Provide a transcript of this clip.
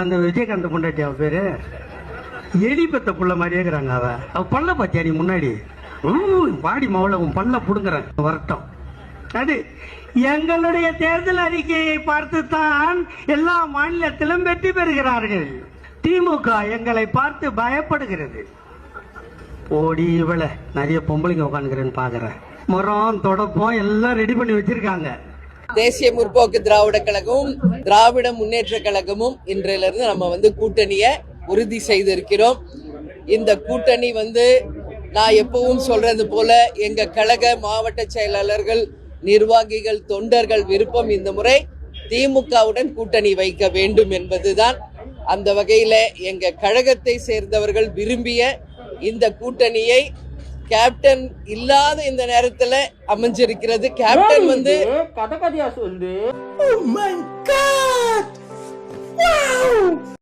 அந்த விஜயகாந்த் பொண்டாட்டி அவ பேரு எலி பெத்த புள்ள மாதிரியே இருக்கிறாங்க. அவ பல்ல பாத்தியா நீ முன்னாடி பாடி மவுல உன் பல்ல புடுங்குறேன் வரட்டும். அது எங்களுடைய தேர்தல் அறிக்கையை பார்த்துத்தான் எல்லா மாநிலத்திலும் வெற்றி பெறுகிறார்கள். திமுக எங்களை பார்த்து பயப்படுகிறது. ஓடி இவள நிறைய பொம்பளைங்க உட்காந்துக்கிறேன்னு பாக்குறேன். மரம் தொடப்பம் எல்லாம் ரெடி பண்ணி வச்சிருக்காங்க. தேசிய முற்போக்கு திராவிட கழகமும் திராவிட முன்னேற்ற கழகமும் இன்றையிலிருந்து நம்ம கூட்டணிய உறுதி செய்திருக்கிறோம். இந்த கூட்டணி நான் எப்பவும் சொல்றது போல எங்க கழக மாவட்ட செயலாளர்கள், நிர்வாகிகள், தொண்டர்கள் விருப்பம் இந்த முறை திமுகவுடன் கூட்டணி வைக்க வேண்டும் என்பதுதான். அந்த வகையில எங்க கழகத்தை சேர்ந்தவர்கள் விரும்பிய இந்த கூட்டணியை கேப்டன் இல்லாத இந்த நேரத்துல அமைஞ்சிருக்கிறது. கேப்டன் கதை கதையா சொல்லு. Oh my God! Wow!